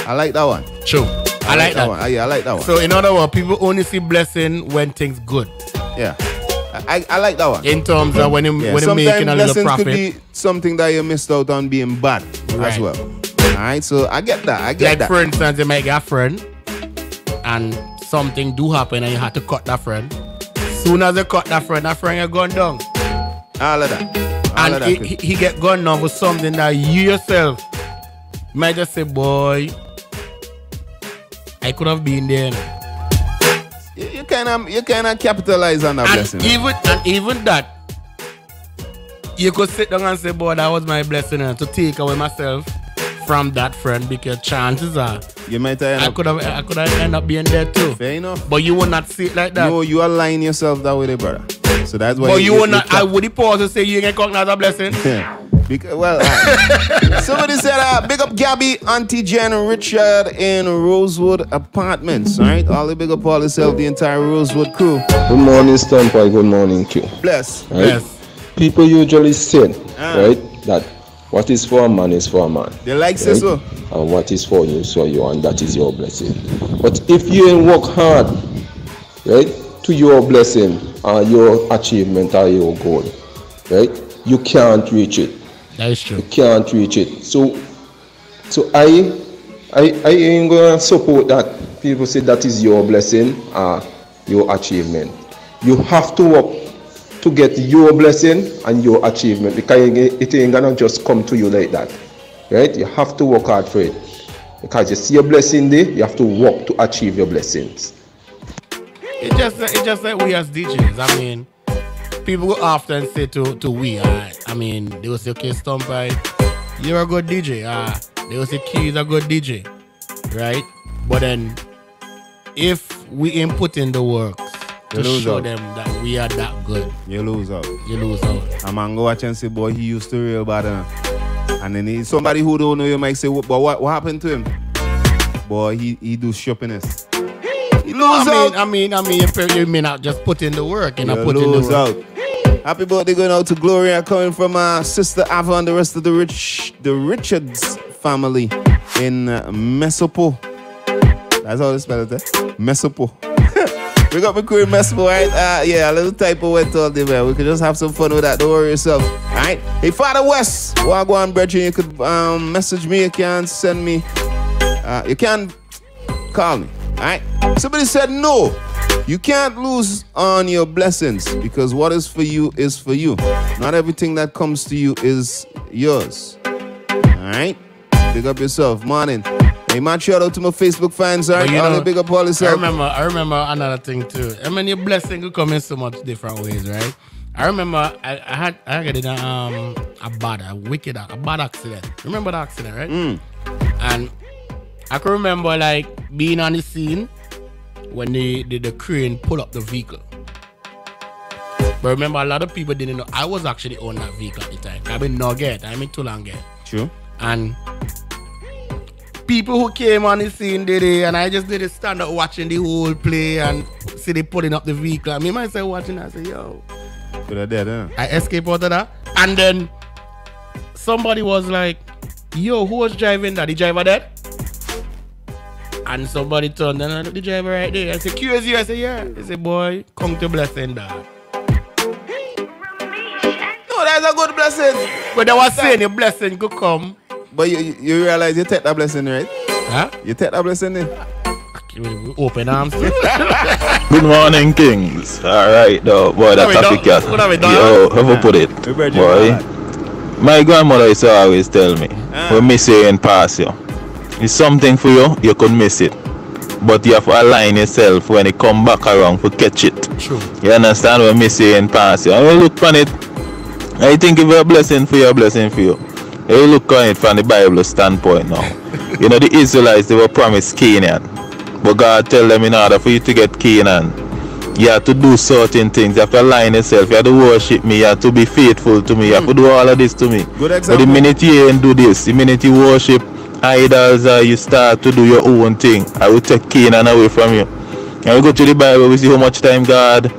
I like that one. True. I like that one. Yeah, I like that one. So in other words, people only see blessing when things good. Yeah. I like that one. In terms of when you're making a little profit. Could be something that you missed out on being bad as well. Alright, so I get that. I get that. For instance, you might get a friend and something do happen and you have to cut that friend. Soon as you cut that friend you're gone down. All of that. And he get gone down for something that you yourself might just say, boy, I could have been there. You cannot capitalize on that blessing. Even that, you could sit down and say, boy, that was my blessing to take away myself from that friend, because chances are you might I could have ended up being there too. Fair enough. But you will not see it like that. No, you align yourself that way, brother. So that's why. But you will not. I would pause to say you ain't recognize a blessing. Yeah. Because, well, somebody said, big up Gabby, Auntie Jen, Richard in Rosewood Apartments. All right, all the big up all yourself, the entire Rosewood crew. Good morning, Stamper. Good morning, Q. Bless. Right? Yes. People usually say, right, that what is for a man is for a man. They like say so. And what is for you is for you, and that is your blessing. But if you ain't work hard, right, to your blessing or your achievement or your goal, right, you can't reach it. That is true. You can't reach it. So I ain't gonna support that. People say that is your blessing or your achievement. You have to work to get your blessing and your achievement, because it ain't gonna just come to you like that, right? You have to work hard for it, because you see your blessing there, you have to work to achieve your blessings. It's just like we as DJs. I mean, people will often say to we, I mean, they will say, okay, Stumpy, you're a good DJ. They will say, Key's a good DJ, right? But then, if we ain't put in the work to show them that we are that good, you lose out. You lose out. A man go watch and say, boy, he used to real bad. And then somebody who don't know you might say, but what happened to him? Boy, he do shoppiness. He lose out. I mean, you may not just put in the work, and not put in the work. Out. Happy birthday going out to Gloria, coming from our sister Ava and the rest of the Richards family in Mesopo. That's how they spell it, Mesopo. We got my crew in Mesopo, right? Yeah, a little typo went all day, man. We could just have some fun with that. Don't worry yourself. All right. Hey, Father West, Wagwan brethren, you could message me. You can send me. You can call me. All right. Somebody said no. You can't lose on your blessings, because what is for you is for you. Not everything that comes to you is yours. All right. Big up yourself. Morning. Hey, man, shout out to my Facebook fans, all right? Big up all yourself. I remember another thing too. I mean, your blessing could come in so much different ways, right? I remember I had a bad accident. Remember the accident, right? And I can remember like being on the scene when the crane pull up the vehicle. But remember, a lot of people didn't know I was actually on that vehicle at the time. I've been Nugget, I'm in Tulanget. True. And people who came on the scene did it, and I just did stand up watching the whole play and see they putting up the vehicle. Me myself watching, I say, yo. Could have dead, huh? I escaped out of that. And then somebody was like, yo, who was driving that? The driver dead? And somebody turned and the driver right there. I said, QSU? I said, yeah. He said, boy, come to blessing that. No, that's a good blessing. But they was saying your blessing could come. But you realize you take that blessing, right? Huh? You take that blessing in? Open arms. Good morning, Kings. Alright, though. Boy, that topic cat. Yo, how put it? Boy, my grandmother used to always tell me, when me say and pass you, it's something for you, you could miss it. But you have to align yourself when it come back around to catch it. True. You understand what me say and pass you? And when you look on it, I think if a blessing for you, a blessing for you. You look on it from the Bible standpoint now. You know, the Israelites, they were promised Canaan. But God tell them in order for you to get Canaan, you have to do certain things. You have to align yourself. You have to worship me. You have to be faithful to me. You have to do all of this to me. Good example. But the minute you ain't do this, the minute you worship idols, you start to do your own thing, I will take Canaan away from you. And we go to the Bible, we see how much time God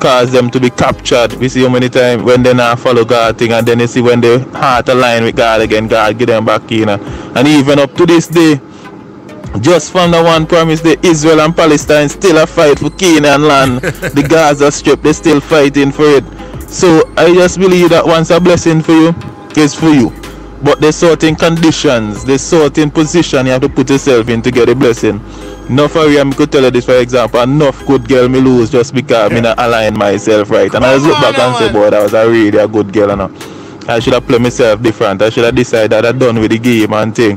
cause them to be captured. We see how many times when they not follow God thing, and then you see when they heart align with God again, God give them back in. And even up to this day, just from the one promise, the Israel and Palestine still a fight for Canaan land. The Gaza Strip, they still fighting for it. So I just believe that once a blessing for you is for you. But there's certain conditions, there's certain position you have to put yourself in to get a blessing. Enough of you, I could tell you this for example, enough good girl me lose just because I not align myself right. And I just look back and say, boy, that was a really a good girl. I should have played myself different. I should have decided that I'm done with the game and thing.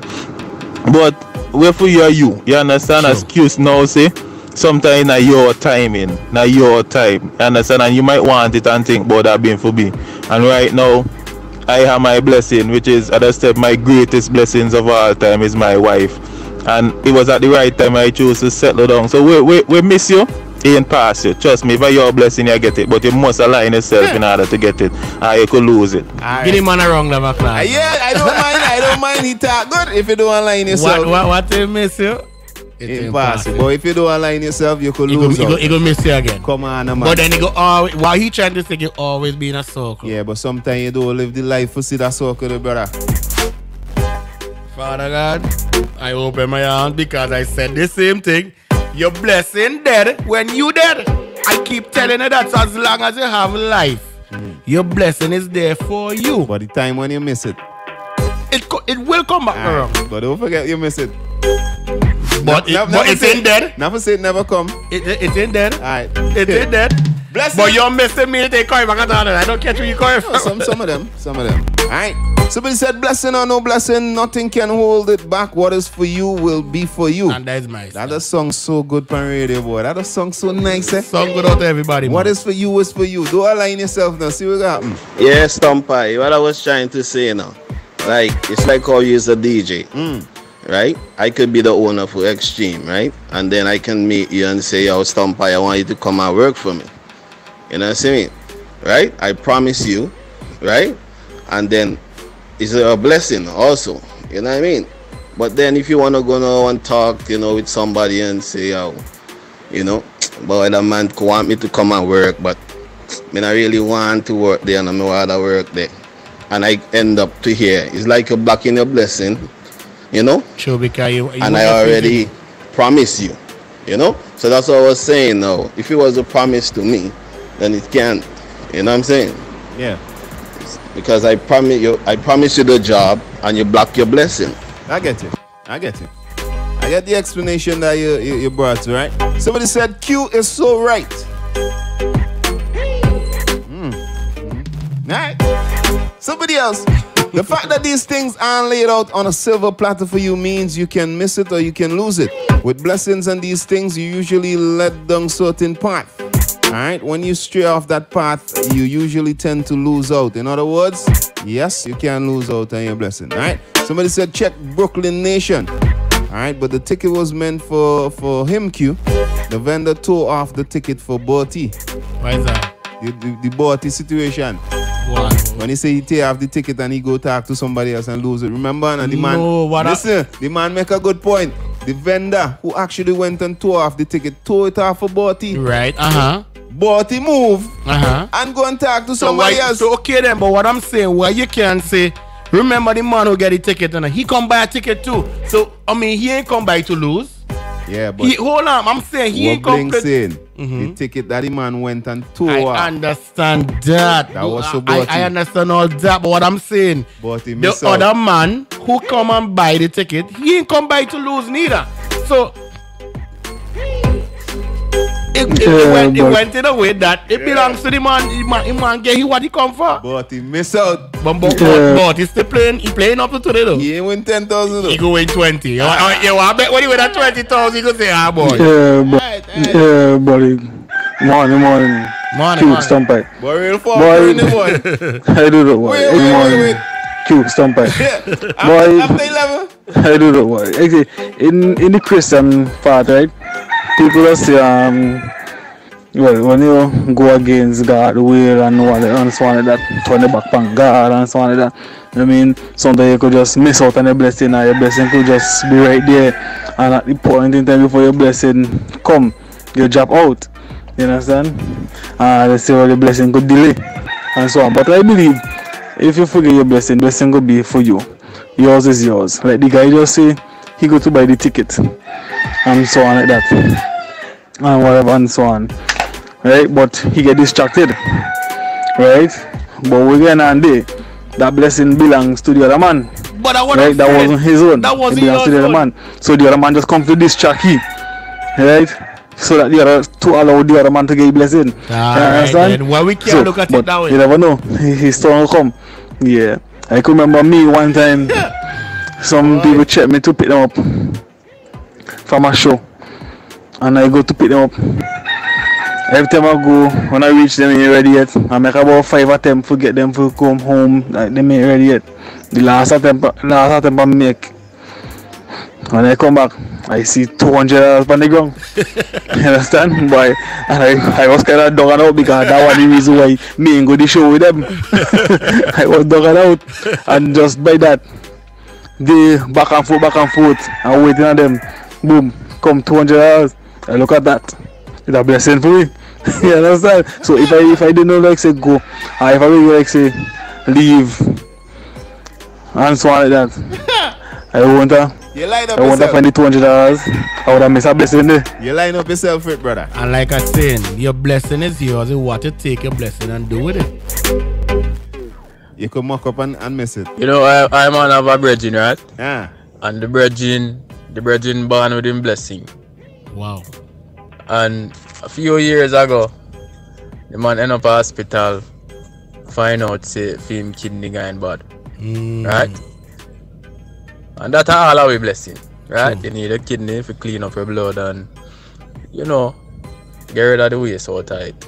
But where for you are you? You understand? Sure. Excuse now, say, sometimes not your timing, not your time. You understand? And you might want it and think about that being for me. And right now, I have my blessing, which is, as I said, my greatest blessings of all time is my wife. And it was at the right time I chose to settle down. So we miss you, ain't pass you. Trust me, if I your blessing, you get it. But you must align yourself in order to get it. Or you could lose it. Right. Give him man a wrong level class. Yeah, I don't mind. I don't mind. He talk good if you don't align yourself. What you miss you? It's impossible. But if you don't align yourself, you could lose. He go miss you again. Come on, man. But then he go always. While he trying to say you always be in a circle. Yeah, but sometimes you don't live the life to see that circle, brother. Father God, I open my hand because I said the same thing. Your blessing dead when you dead. I keep telling you that as long as you have life, your blessing is there for you. But the time when you miss it, it will come back around. But don't forget you miss it. But it ain't dead. Never say it never come. It ain't dead. Alright. It ain't dead. Blessing. But you're missing me. They call back at I don't catch where you call from. Some of them. Alright. Somebody said, blessing or no blessing, nothing can hold it back. What is for you will be for you. And that's nice. That a song so good on radio, boy. That a song so nice, eh? Song good out to everybody, What man. is for you is for you. Don't align yourself now. See what happens. Yeah, Stumpy. What I was trying to say now. Like, it's like how you is a DJ. Right? I could be the owner for Extreme, right? And then I can meet you and say, yo, Stumpy, I want you to come and work for me. You know what I'm saying? Right? I promise you, right? And then it's a blessing also. You know what I mean? But then if you want to go now and talk, you know, with somebody and say, oh, you know, boy, that man want me to come and work, but I don't really want to work there and I don't want to work there. And I end up to here. It's like you're blocking your blessing. You know? Sure, because you and I already promised you. You know? So that's what I was saying now. If it was a promise to me, then it can't. You know what I'm saying? Yeah. Because I promise you the job and you block your blessing. I get it. I get the explanation that you brought, right? Somebody said Q is so right. Alright. Somebody else. The fact that these things aren't laid out on a silver platter for you means you can miss it or you can lose it. With blessings and these things, you usually let down certain path. Alright, when you stray off that path, you usually tend to lose out. In other words, yes, you can lose out on your blessing. Alright, somebody said check Brooklyn Nation. Alright, but the ticket was meant for him, Q. The vendor tore off the ticket for Bertie. Why is that? The Bertie situation. Wow. When he say he tear off the ticket and he go talk to somebody else and lose it. Remember? And the man, listen, the man make a good point. The vendor who actually went and tore off the ticket, tore it off for Bertie. Right, Bertie move and go and talk to somebody else. So okay then, but what I'm saying, why you can't say, remember the man who get the ticket and he come buy a ticket too. So, I mean, he ain't come by to lose. Yeah, but hold on, I'm saying he ain't come saying the ticket that the man went and tore. I understand that. That was so I understand all that, but what I'm saying, the other man who come and buy the ticket, he ain't come by to lose neither. So it went in a way that it belongs to the man. The man get what he come for. But he miss out. But he's still playing. He playing up to today though. He ain't win 10,000 though. He go win 20. I bet when he win at 20,000, he go say, ah boy. Yeah, buddy. Morning. Cute stump back. Boy, real forward in the boy. I do that one. Wait. Cute stump back. Boy, after 11. I do that one. Actually, in the Christian part, right? People are say, well, when you go against God, the will and all that, and so on like that, turn the back on God and so on like that. I mean, sometimes you could just miss out on your blessing, and your blessing could just be right there. And at the point in time before your blessing come, you drop out. You understand? They say well, the blessing could delay and so on. But I believe if you forget your blessing could be for you. Yours is yours. Like the guy just say he go to buy the ticket and so on like that. And whatever and so on. Right? But he get distracted. Right? But we get on day. That blessing belongs to the other man. But that wasn't his own. That wasn't it belongs to the other man. So the other man just come to distract him. Right? So that the other to allow the other man to get blessing. Understand? Well, we can't look at it that way. You never know. His turn will come. Yeah. I can remember me one time. Some people check me to pick them up from a show. And I go to pick them up. Every time I go, when I reach them, they ain't ready yet. I make about 5 attempts to get them to come home. Like, they ain't ready yet. The last attempt I make. When I come back, I see $200 on the ground. You understand? Boy, and I was kind of dogging out because that was the reason why me ain't go to the show with them. I was dogging out. And just by that, they back and forth, and waiting on them. Boom, come $200. I look at that. It's a blessing for me. You understand? So if I didn't know like say go, or if I really like say leave and so on like that, I want to find the $200. I would have missed a blessing there. You line up yourself for it, brother. And like I said, your blessing is yours. You want to take your blessing and do with it. You could mock up and miss it. You know, I'm on have a brethren, right? Yeah. And the brethren born with him blessing. Wow. And a few years ago, the man end up in hospital, find out say him kidney going bad. Right? And that's all our blessing. Right? You need a kidney to clean up your blood and you know, get rid of the waste out of it.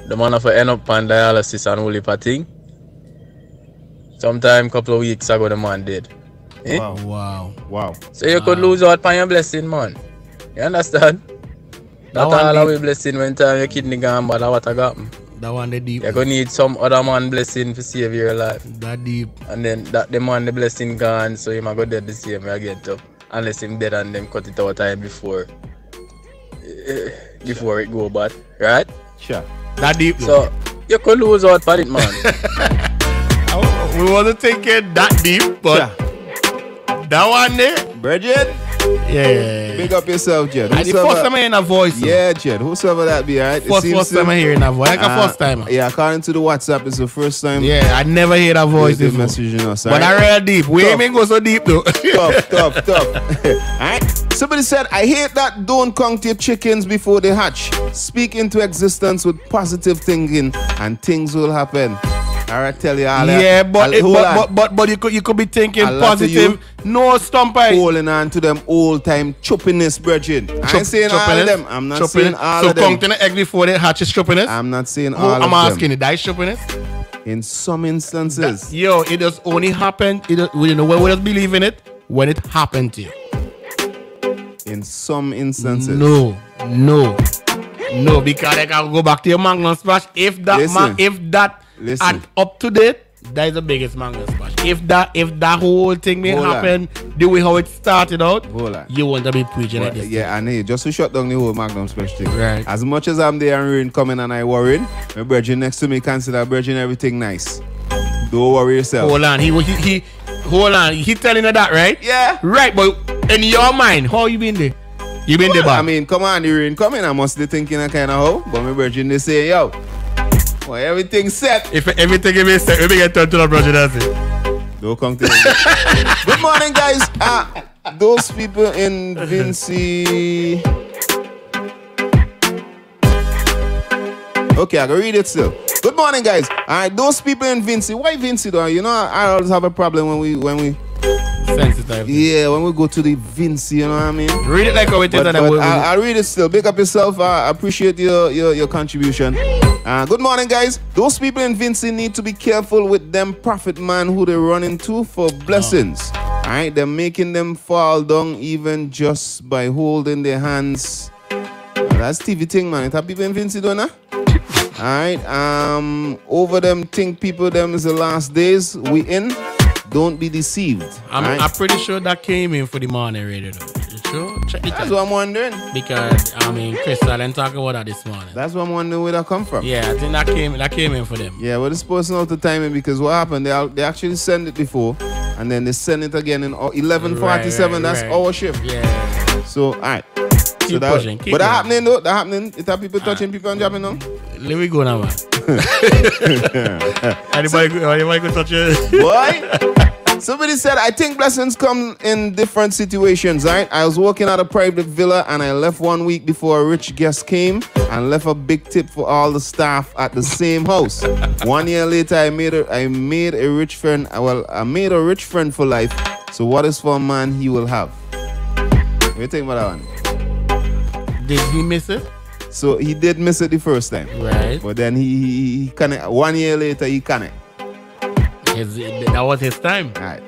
The man have end up on dialysis and whole heap of thing. Sometime couple of weeks ago the man dead. Eh? Wow. So you could lose out on your blessing, man. You understand? That's all our blessing when time your kidney gone bad, what I got. That one the deep. You're gonna need some other man blessing to save your life. That deep. And then that the man the blessing gone, so he might go dead the same way again too. Unless him dead and them cut it out time before it go bad. Right? Sure. That deep. So you could lose out on it, man. We wasn't thinking that deep, but that one there. Bridget? Yeah. Big up yourself, Jed. The first time I hear a voice. Yeah, Jed. Whosoever that be, alright? First time I hear a voice. Like a first time. Yeah, according to the WhatsApp, it's the first time. Yeah, I never hear that voice before. Messaging us, but I read deep. We ain't even go so deep though. Tough. Alright. Somebody said, I hate that don't count your chickens before they hatch. Speak into existence with positive thinking and things will happen. Alright, tell you all that. Yeah, but you could be thinking positive. No stumper. Holding on to them old time choppiness, brethren. I ain't saying all of them. I'm not saying all of them. So counting the egg before they hatch is choppiness? I'm not saying all of them. I'm asking you, that is choppiness? In some instances. It does only happen. You know when we just believe in it? When it happened to you. In some instances. No, because I can go back to your Magnum Splash. If that and up to date, that is the biggest Magnum Splash. If that whole thing may happen the way how it started out, you want to be preaching at this. Yeah, and hey, just to shut down the whole Magnum Splash thing. Right. As much as I'm there and rain coming and I worrying, my brethren next to me consider brethren everything nice. Don't worry yourself. Hold on, he telling you that, right? Yeah. Right, but in your mind, how you been there? You been there, I mean, come on, the rain coming, I must be thinking a kind of how, but my brethren they say, yo, well, everything's set. If everything is set, we get turned to the brethren, that's it. Don't come to me. Good morning, guys. Those people in Vinci. Okay, I can read it still. Good morning, guys. Alright, those people in Vinci. Why Vinci though? You know, I always have a problem when we sensitive. Yeah, when we go to the Vinci, you know what I mean? Read it like how it is. I'll read it still. Big up yourself. I appreciate your contribution. Good morning, guys. Those people in Vinci need to be careful with them prophet man who they run into for blessings. Alright, they're making them fall down even just by holding their hands. That's TV thing, man. It have people in Vinci doing that? Alright, over them think people them is the last days we in. Don't be deceived. I'm pretty sure that came in for the morning radio though. True. That's what I'm wondering. Because I mean, Crystal didn't talk about that this morning. That's what I'm wondering where that come from. Yeah, I think that came in for them. Yeah, well, it's supposed to know the timing because what happened? They actually sent it before, and then they send it again in 11:47. That's our shift. Yeah. So all right. Keep pushing. Keep but that going. happening though. That happening. Is that people touching people and dropping them? Let me go now, man. Anybody could touch you? Boy. Somebody said, I think blessings come in different situations, right? I was working at a private villa and I left 1 week before a rich guest came and left a big tip for all the staff at the same house. 1 year later, I made a rich friend. Well, I made a rich friend for life. So what is for a man he will have? What do you think about that one? Did he miss it? So he did miss it the first time. Right. But then he connect. 1 year later, he connect. That was his time. All right.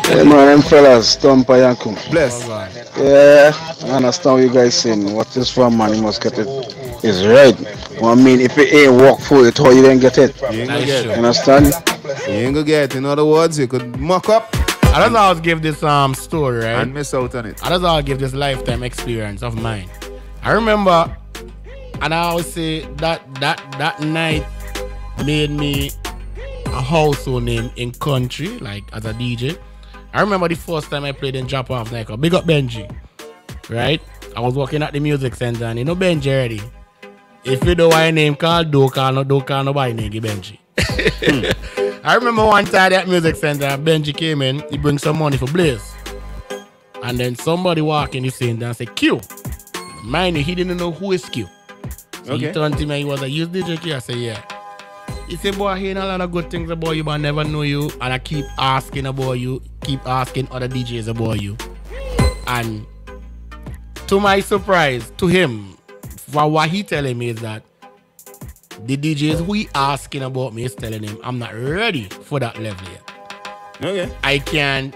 Hey man, them fellas, Stompa Yankum. Bless. Yeah, I understand what you guys saying. What is for man, you must get it. It's right. Well, I mean, if it ain't work for it, how you then get it? You ain't gonna get it. You understand? You ain't gonna get it. In other words, you could muck up. I don't always give this story, right? And miss out on it. I don't always give this lifetime experience of mine. I remember, and I always say that night made me a household name in country, like as a DJ. I remember the first time I played in Drop Off Nightclub. Big up Benji, right? I was working at the music center, and you know Benji already. If you know why name called don't call nobody name Benji. I remember one time at music center, Benji came in, he bring some money for Blaze. And then somebody walk in the scene and say, Q. Mind you, he didn't know who is Q. So he turned to me, he was like, you DJ Q? I said, yeah. He said, boy, I hear a lot of good things about you, but I never know you. And I keep asking about you, keep asking other DJs about you. And to my surprise, to him, for what he telling me is that the DJs who he asking about me is telling him, I'm not ready for that level yet. Okay. I can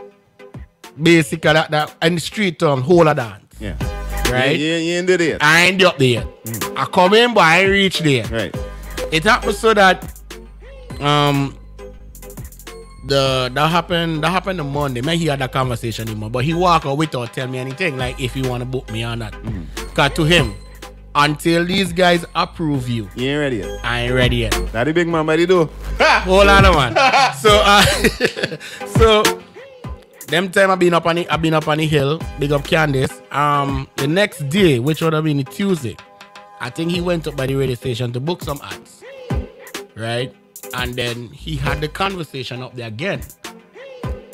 basically that in the street term, hold a dance. Yeah. Right? You ain't there yet. I ain't up there yet. I come in, but I ain't reach there. Right. It happened so that that happened the Monday. Man, he had that conversation anymore, but he walk out without tell me anything, like if he want to book me or not. Cause to him, until these guys approve you, you ain't ready yet. I ain't ready yet. That the big man ready do. Hold on, man. So them time I've been up on the hill. Big up Candice. The next day, which would have been Tuesday, I think he went up by the radio station to book some ads. Right? And then he had the conversation up there again.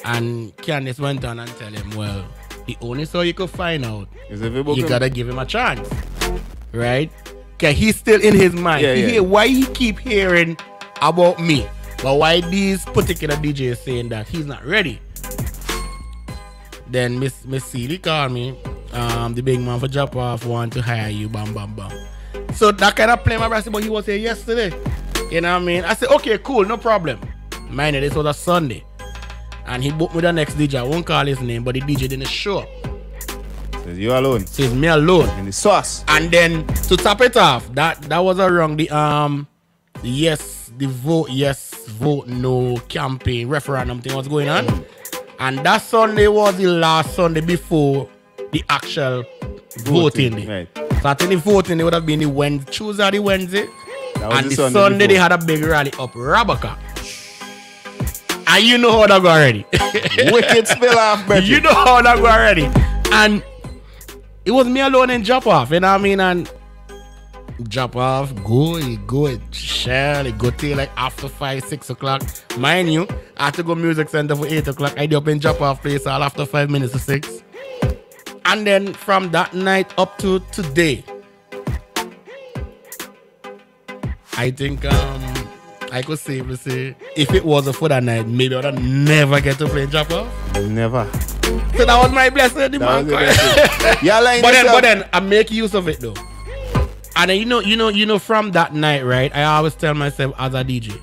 And Candice went on and tell him, well, the only so you could find out is if you gotta give him a chance. Right? Okay, he's still in his mind. Why he keep hearing about me, but why these particular DJs saying that he's not ready. Then Miss Celie called me. The big man for Drop Off want to hire you. Bam, bam, bam. So that kind of play my brass, but he was here yesterday. You know what I mean? I said, okay, cool, no problem. Mind you, this was a Sunday. And he booked me the next DJ. I won't call his name, but the DJ didn't show up. Says you alone. Says me alone. And the sauce. And then to top it off, that was around the vote no campaign referendum thing was going on. And that Sunday was the last Sunday before the actual voting day. Right. So I think the voting day would have been the Tuesday or the Wednesday. And the Sunday they had a big rally up Rabaka. And you know how that go already. Wicked spill off, Betty. You know how that go already. And it was me alone in Drop Off, you know what I mean? And Drop Off, go, share, go till like after 5, 6 o'clock. Mind you, I had to go music center for 8 o'clock. I up in Drop Off place all after 5 minutes to 6. And then from that night up to today, I think I could safely say if it wasn't for that night, maybe I would have never get to play Drop Off. Never. So that was my blessing, the man. But then I make use of it though. And then you know from that night, right? I always tell myself as a DJ,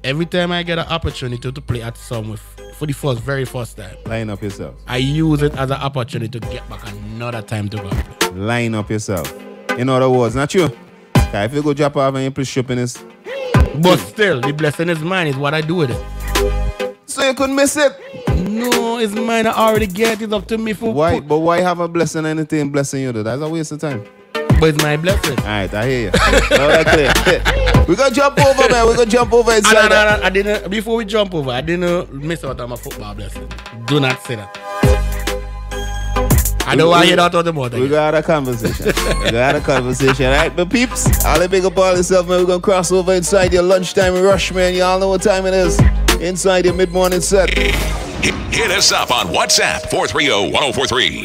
every time I get an opportunity to play at somewhere for the very first time, line up yourself. I use it as an opportunity to get back another time to go play. Line up yourself. In other words, not you. If you go Drop Off and you play shopping, but still, the blessing is mine, is what I do with it. So you couldn't miss it? No, No, it's mine. I already get it. Up to me for why. But why have a blessing anything blessing you though? That's a waste of time. But it's my blessing. Alright, I hear you. Now that's clear. We're gonna jump over, man. We're gonna jump over inside. I didn't. Before we jump over, I didn't miss out on my football blessing. Do not say that. I don't want to hear that out of the mouth. We got a conversation. Alright, but peeps, all the big up all yourself, man. We're gonna cross over inside your lunchtime rush, man. Y'all know what time it is. Inside your mid-morning set. Hit us up on WhatsApp 430-1043.